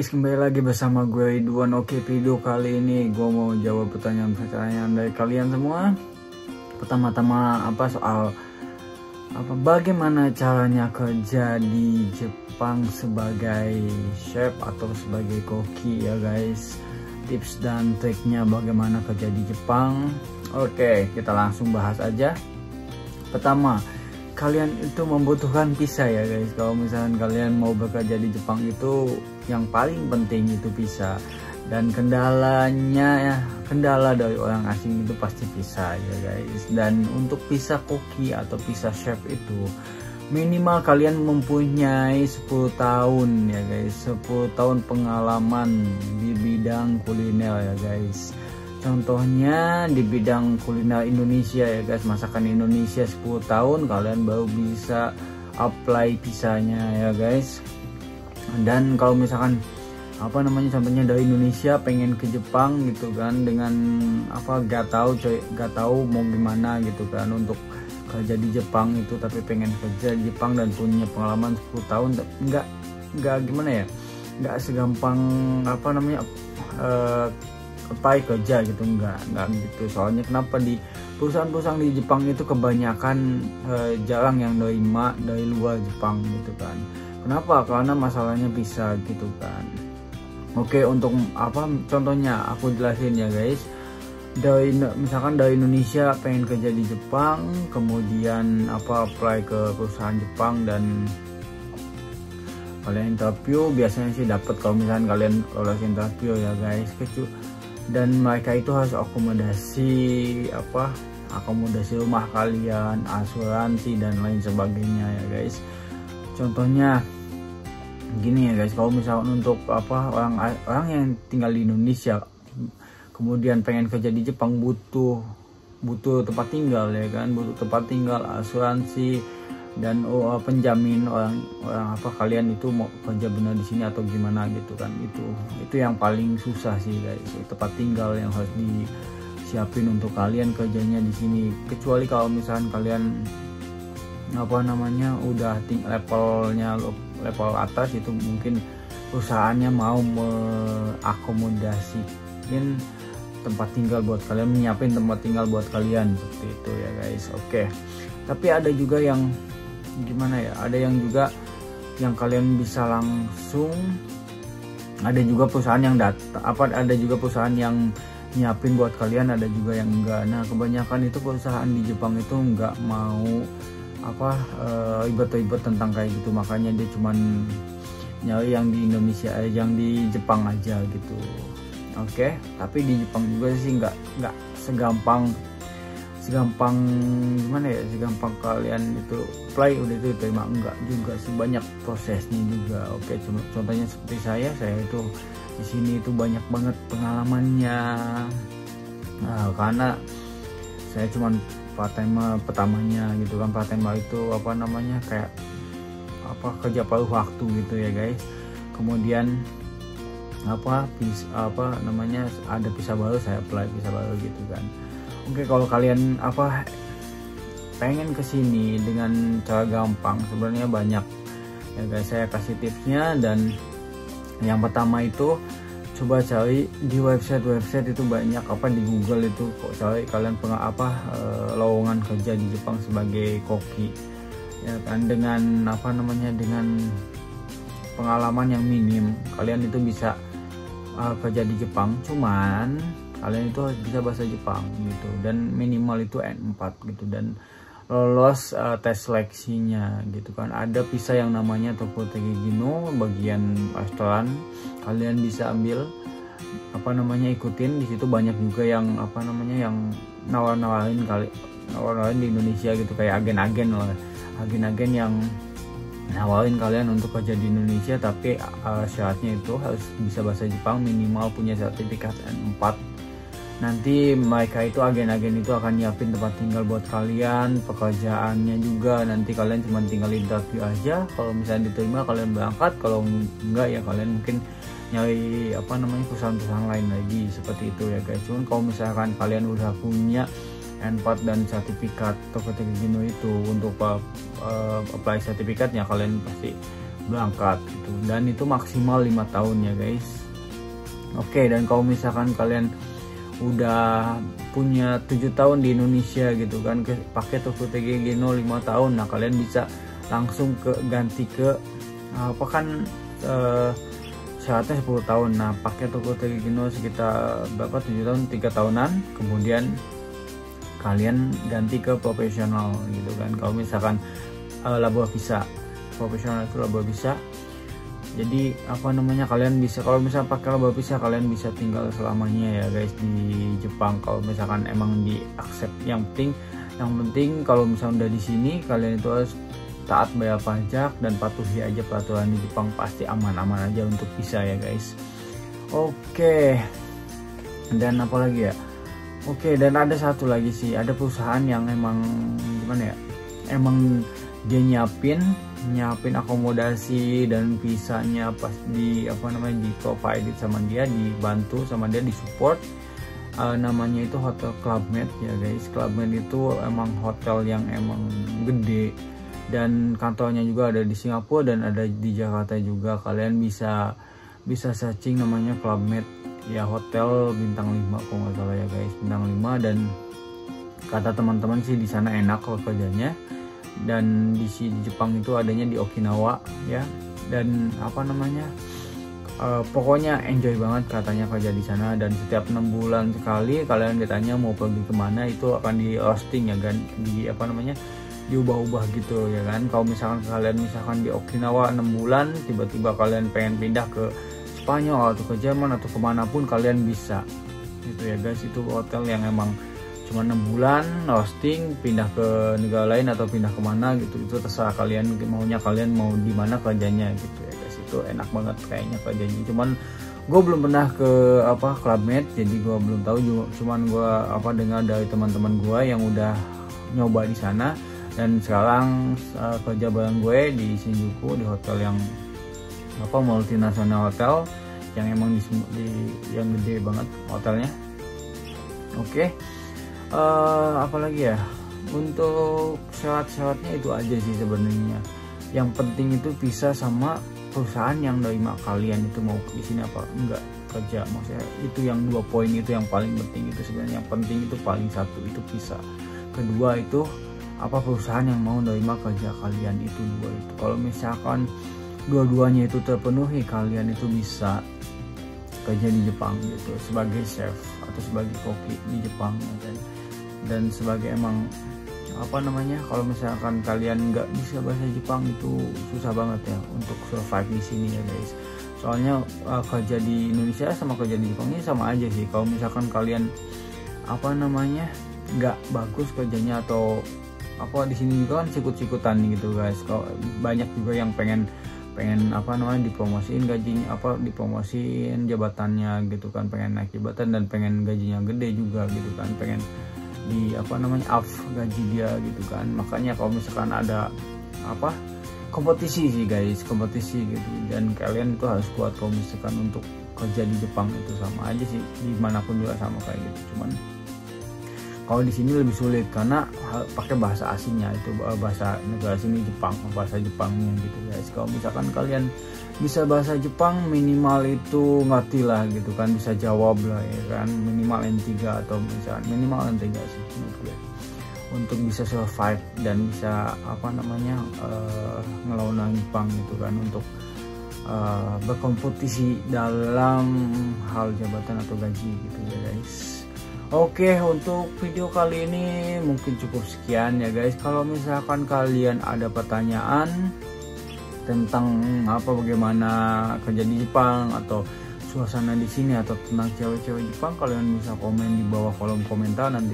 guys, kembali lagi bersama gue Ridwan. Oke, video kali ini gue mau jawab pertanyaan-pertanyaan dari kalian semua. Pertama-tama soal bagaimana caranya kerja di Jepang sebagai chef atau sebagai koki ya guys. Tips dan triknya bagaimana kerja di Jepang. Oke, kita langsung bahas aja. Pertama, kalian itu membutuhkan visa ya guys. Kalau misalkan kalian mau bekerja di Jepang itu yang paling penting itu visa. Dan kendala dari orang asing itu pasti visa ya guys. Dan untuk visa koki atau visa chef itu minimal kalian mempunyai 10 tahun ya guys. 10 tahun pengalaman di bidang kuliner ya guys. Contohnya di bidang kuliner Indonesia ya guys, masakan Indonesia 10 tahun kalian baru bisa apply visanya ya guys. Dan kalau misalkan contohnya dari Indonesia pengen ke Jepang gitu kan, dengan gak tahu mau gimana gitu kan untuk kerja di Jepang itu, tapi pengen kerja di Jepang dan punya pengalaman 10 tahun, nggak gimana ya, nggak segampang apply kerja gitu, nggak gitu. Soalnya kenapa, di perusahaan-perusahaan di Jepang itu kebanyakan jarang yang nerima dari luar Jepang gitu kan. Kenapa? Karena masalahnya visa gitu kan. Oke, untuk contohnya aku jelasin ya guys. Misalkan dari Indonesia pengen kerja di Jepang, kemudian apply ke perusahaan Jepang dan kalian interview, biasanya sih dapat kalau misalkan kalian lolos interview ya guys. Dan mereka itu harus akomodasi rumah kalian, asuransi dan lain sebagainya ya guys. Contohnya gini ya guys, kalau misalkan untuk orang yang tinggal di Indonesia kemudian pengen kerja di Jepang, butuh tempat tinggal ya kan, butuh tempat tinggal, asuransi dan penjamin orang kalian itu mau kerja benar di sini atau gimana gitu kan. Itu yang paling susah sih guys, tempat tinggal yang harus disiapin untuk kalian kerjanya di sini. Kecuali kalau misalkan kalian udah level atas, itu mungkin perusahaannya mau mengakomodasiin tempat tinggal buat kalian, menyiapin tempat tinggal buat kalian seperti itu ya guys. Oke, tapi ada juga yang ada yang juga yang kalian bisa langsung, ada juga perusahaan yang ada juga perusahaan yang nyiapin buat kalian, ada juga yang enggak. Nah, kebanyakan itu perusahaan di Jepang itu enggak mau ribet-ribet tentang kayak gitu, makanya dia cuman nyari yang di Indonesia, yang di Jepang aja gitu. Oke, tapi di Jepang juga sih nggak segampang kalian itu apply udah itu terima, enggak juga sih, banyak prosesnya juga. Oke, contohnya seperti saya itu di sini itu banyak banget pengalamannya. Nah, karena saya cuman part-time pertamanya gitu kan. Part-time itu kayak kerja paruh waktu gitu ya guys. Kemudian ada visa baru, saya apply visa baru gitu kan. Oke, kalau kalian pengen kesini dengan cara gampang, sebenarnya banyak ya guys, saya kasih tipsnya. Dan yang pertama itu coba cari di website itu banyak, di Google itu kok cari kalian lowongan kerja di Jepang sebagai koki ya kan, dengan dengan pengalaman yang minim kalian itu bisa kerja di Jepang. Cuman kalian itu harus bisa bahasa Jepang gitu, dan minimal itu N4 gitu, dan lolos tes seleksinya gitu kan. Ada visa yang namanya Tokoteki Gino bagian restoran, kalian bisa ambil ikutin. Di situ banyak juga yang yang nawarin di Indonesia gitu, kayak agen-agen yang nawarin kalian untuk kerja di Indonesia, tapi syaratnya itu harus bisa bahasa Jepang, minimal punya sertifikat N4. Nanti mereka itu, agen-agen itu akan nyiapin tempat tinggal buat kalian, pekerjaannya juga nanti kalian cuma tinggal interview aja. Kalau misalnya diterima kalian berangkat, kalau enggak ya kalian mungkin nyari perusahaan-perusahaan lain lagi seperti itu ya guys. Cuman kalau misalkan kalian udah punya N4 dan sertifikat Tokoteki Gino itu, untuk apply sertifikatnya kalian pasti berangkat gitu, dan itu maksimal 5 tahun ya guys. Oke, dan kalau misalkan kalian udah punya 7 tahun di Indonesia gitu kan, pakai Tokopedia Geno 5 tahun, nah kalian bisa langsung ganti ke apa kan syaratnya 10 tahun. Nah pakai Tokopedia Geno sekitar berapa, 7 tahun, 3 tahunan, kemudian kalian ganti ke profesional gitu kan. Kalau misalkan laba visa profesional itu laba visa, jadi apa namanya, kalian bisa, kalau misalnya pakai laba visa kalian bisa tinggal selamanya ya guys di Jepang, kalau misalkan emang di accept. Yang penting kalau misalnya udah di sini, kalian itu harus taat bayar pajak dan patuhi aja peraturan di Jepang, pasti aman-aman aja untuk visa ya guys. Oke, dan apa lagi ya, oke, dan ada satu lagi sih, ada perusahaan yang emang gimana ya, emang dia nyiapin akomodasi dan visanya pas di apa namanya, di provided sama dia, dibantu sama dia, disupport. Namanya itu Hotel Club Med ya guys. Club Med itu emang hotel yang emang gede, dan kantornya juga ada di Singapura dan ada di Jakarta juga. Kalian bisa searching namanya Club Med ya, hotel bintang 5 kalau nggak salah ya guys, bintang 5. Dan kata teman-teman sih di sana enak kalau kerjanya, dan di Jepang itu adanya di Okinawa ya. Dan apa namanya, pokoknya enjoy banget katanya kerja di sana. Dan setiap 6 bulan sekali kalian ditanya mau pergi kemana, itu akan di roasting ya kan, di apa namanya, diubah-ubah gitu ya kan. Kalau misalkan kalian di Okinawa 6 bulan, tiba-tiba kalian pengen pindah ke Spanyol atau ke Jerman atau kemanapun, kalian bisa gitu ya guys. Itu hotel yang emang cuma 6 bulan roasting, pindah ke negara lain atau pindah kemana gitu, itu terserah kalian maunya, kalian mau di mana kerjanya gitu ya guys. Itu enak banget kayaknya kerjanya. Cuman gue belum pernah ke Club Med, jadi gue belum tahu. Cuman gue dengar dari teman-teman gue yang udah nyoba di sana, dan sekarang kerja bareng gue di Shinjuku, di hotel yang multinasional hotel yang emang yang gede banget hotelnya. Oke. Apalagi ya, untuk syarat-syaratnya itu aja sih sebenarnya. Yang penting itu bisa sama perusahaan yang nerima kalian itu mau di sini apa enggak kerja. Maksudnya itu yang 2 poin itu yang paling penting. Itu sebenarnya yang penting itu paling satu itu bisa. Kedua itu perusahaan yang mau nerima kerja kalian, itu 2 itu. Kalau misalkan dua-duanya itu terpenuhi, kalian itu bisa kerja di Jepang gitu sebagai chef atau sebagai koki di Jepang ya kan. Dan sebagai emang kalau misalkan kalian nggak bisa bahasa Jepang, itu susah banget ya untuk survive di sini ya guys. Soalnya kerja di Indonesia sama kerja di Jepang ini sama aja sih. Kalau misalkan kalian nggak bagus kerjanya atau di sini juga kan sikut-sikutan gitu guys. Kalau banyak juga yang pengen dipromosiin gajinya, dipromosiin jabatannya gitu kan, pengen naik jabatan dan pengen gajinya gede juga gitu kan, pengen up gaji dia gitu kan. Makanya kalau misalkan ada kompetisi sih guys, kompetisi gitu, dan kalian itu harus kuat kalau misalkan untuk kerja di Jepang. Itu sama aja sih, dimanapun juga sama kayak gitu. Cuman kalau di sini lebih sulit karena pakai bahasa asingnya, itu bahasa negara sini Jepang, bahasa Jepangnya gitu guys. Kalau misalkan kalian bisa bahasa Jepang, minimal itu ngerti lah gitu kan, bisa jawab lah ya kan, minimal N3 atau misalkan minimal N3 sih menurut gue, untuk bisa survive dan bisa ngelawan Jepang gitu kan, untuk berkompetisi dalam hal jabatan atau gaji gitu ya guys. Oke, untuk video kali ini mungkin cukup sekian ya guys. Kalau misalkan kalian ada pertanyaan tentang bagaimana kerja di Jepang atau suasana di sini atau tentang cewek-cewek Jepang, kalian bisa komen di bawah kolom komentar. Nanti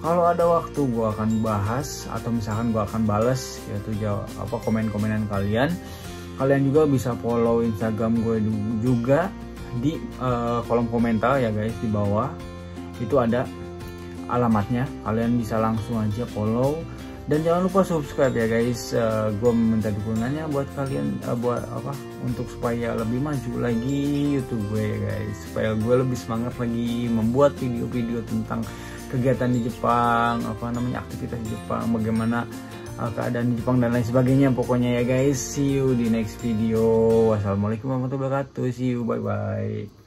kalau ada waktu gua akan bahas atau misalkan gua akan balas yaitu komen-komenan kalian. Kalian juga bisa follow Instagram gue juga di kolom komentar ya guys, di bawah itu ada alamatnya, kalian bisa langsung aja follow. Dan jangan lupa subscribe ya guys. Gue minta dukungannya buat kalian, untuk supaya lebih maju lagi YouTube gue ya guys, supaya gue lebih semangat lagi membuat video-video tentang kegiatan di Jepang, aktivitas di Jepang, bagaimana keadaan di Jepang dan lain sebagainya. Pokoknya ya guys, see you di next video. Wassalamualaikum warahmatullahi wabarakatuh. See you, bye bye.